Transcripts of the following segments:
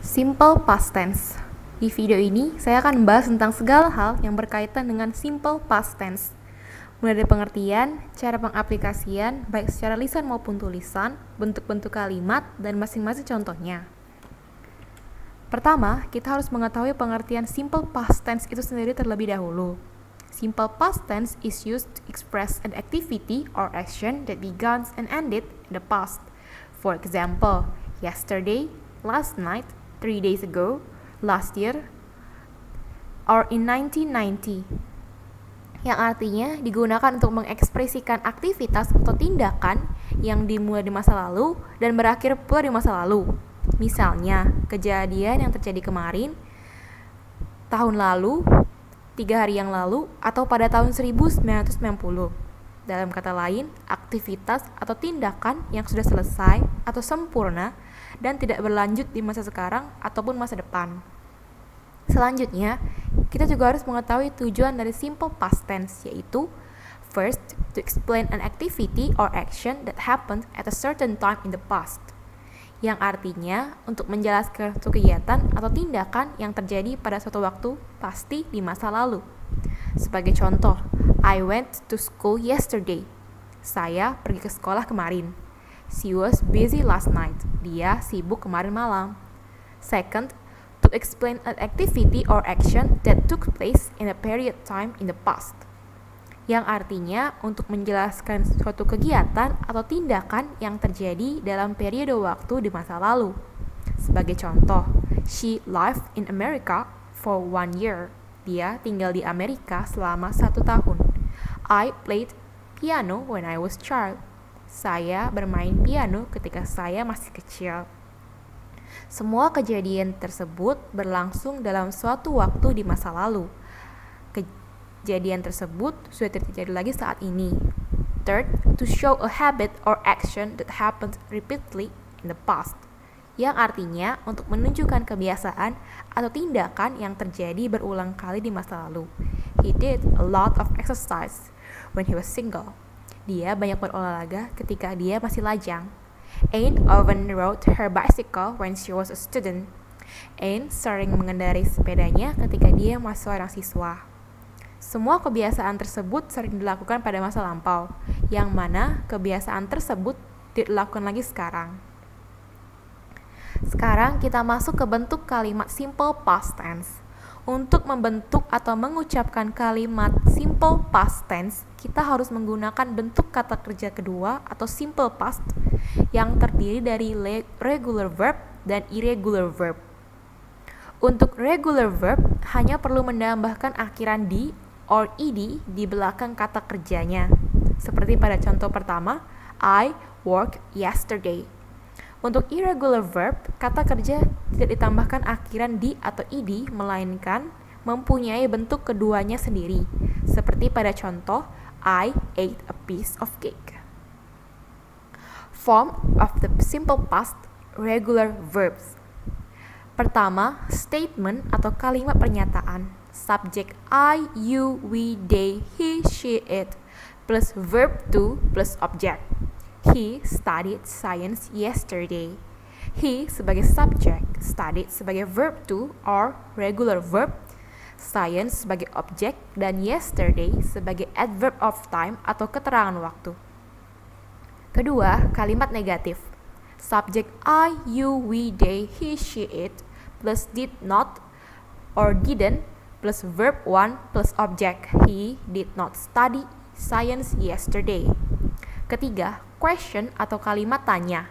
Simple past tense. Di video ini, saya akan membahas tentang segala hal yang berkaitan dengan simple past tense. Mulai dari pengertian, cara pengaplikasian, baik secara lisan maupun tulisan, bentuk-bentuk kalimat, dan masing-masing contohnya. Pertama, kita harus mengetahui pengertian simple past tense itu sendiri terlebih dahulu. Simple past tense is used to express an activity or action that began and ended in the past. For example, yesterday, last night, 3 days ago, last year, or in 1990. Yang artinya digunakan untuk mengekspresikan aktivitas atau tindakan yang dimulai di masa lalu dan berakhir pula di masa lalu. Misalnya, kejadian yang terjadi kemarin, tahun lalu, 3 hari yang lalu, atau pada tahun 1990. Dalam kata lain, aktivitas atau tindakan yang sudah selesai atau sempurna dan tidak berlanjut di masa sekarang ataupun masa depan. Selanjutnya, kita juga harus mengetahui tujuan dari simple past tense, yaitu first, to explain an activity or action that happened at a certain time in the past, yang artinya untuk menjelaskan suatu kegiatan atau tindakan yang terjadi pada suatu waktu pasti di masa lalu. Sebagai contoh, I went to school yesterday. Saya pergi ke sekolah kemarin. She was busy last night. Dia sibuk kemarin malam. Second, to explain an activity or action that took place in a period time in the past, yang artinya untuk menjelaskan suatu kegiatan atau tindakan yang terjadi dalam periode waktu di masa lalu. Sebagai contoh, she lived in America for 1 year. Dia tinggal di Amerika selama 1 tahun. I played piano when I was child. Saya bermain piano ketika saya masih kecil. Semua kejadian tersebut berlangsung dalam suatu waktu di masa lalu. Kejadian tersebut sudah terjadi lagi saat ini. Third, to show a habit or action that happened repeatedly in the past, yang artinya untuk menunjukkan kebiasaan atau tindakan yang terjadi berulang kali di masa lalu. He did a lot of exercise when he was single. Dia banyak berolahraga ketika dia masih lajang. Anne often rode her bicycle when she was a student. Anne sering mengendarai sepedanya ketika dia masih seorang siswa. Semua kebiasaan tersebut sering dilakukan pada masa lampau, yang mana kebiasaan tersebut tidak dilakukan lagi sekarang. Sekarang kita masuk ke bentuk kalimat simple past tense. Untuk membentuk atau mengucapkan kalimat simple past tense, kita harus menggunakan bentuk kata kerja kedua atau simple past yang terdiri dari regular verb dan irregular verb. Untuk regular verb, hanya perlu menambahkan akhiran di or ed di belakang kata kerjanya. Seperti pada contoh pertama, I worked yesterday. Untuk irregular verb, kata kerja tidak ditambahkan akhiran di atau ed, melainkan mempunyai bentuk keduanya sendiri. Seperti pada contoh, I ate a piece of cake. Form of the simple past regular verbs. Pertama, statement atau kalimat pernyataan. Subjek I, you, we, they, he, she, it, plus verb to plus object. He studied science yesterday. He sebagai subjek, studied sebagai verb to or regular verb, science sebagai objek, dan yesterday sebagai adverb of time atau keterangan waktu. Kedua, kalimat negatif. Subjek I, you, we, they, he, she, it, plus did not or didn't, plus verb 1 plus object. He did not study science yesterday. Ketiga, question atau kalimat tanya.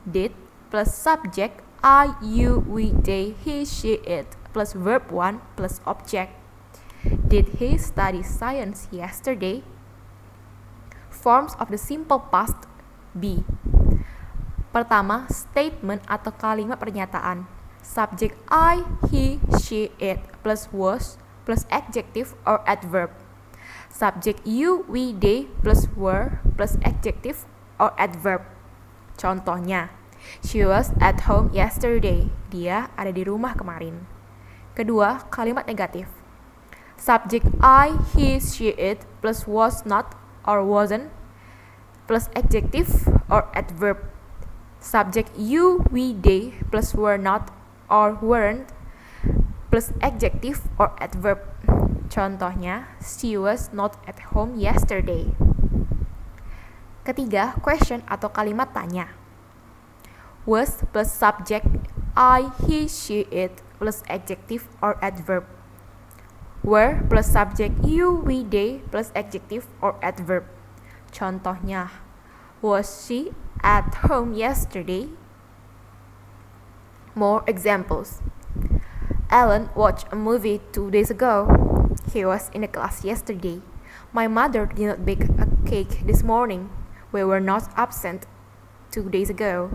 Did plus subject I, you, we, they, he, she, it, plus verb 1 plus object. Did he study science yesterday? Forms of the simple past be. Pertama, statement atau kalimat pernyataan. Subject I, he, she, it, plus was, plus adjective or adverb. Subject you, we, they, plus were, plus adjective or adverb. Contohnya, she was at home yesterday. Dia ada di rumah kemarin. Kedua, kalimat negatif. Subject I, he, she, it, plus was not or wasn't, plus adjective or adverb. Subject you, we, they, plus were not, or weren't plus adjective or adverb. Contohnya, she was not at home yesterday. Ketiga, question atau kalimat tanya. Was plus subject I, he, she, it plus adjective or adverb. Were plus subject you, we, they plus adjective or adverb. Contohnya, was she at home yesterday? More examples. Alan watched a movie 2 days ago. He was in the class yesterday. My mother did not bake a cake this morning. We were not absent 2 days ago.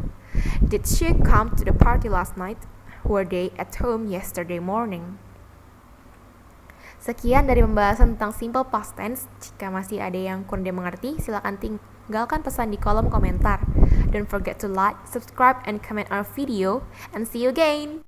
Did she come to the party last night? Were they at home yesterday morning? Sekian dari pembahasan tentang simple past tense. Jika masih ada yang kurang dimengerti, silakan tinggalkan pesan di kolom komentar. Don't forget to like, subscribe, and comment our video. And see you again!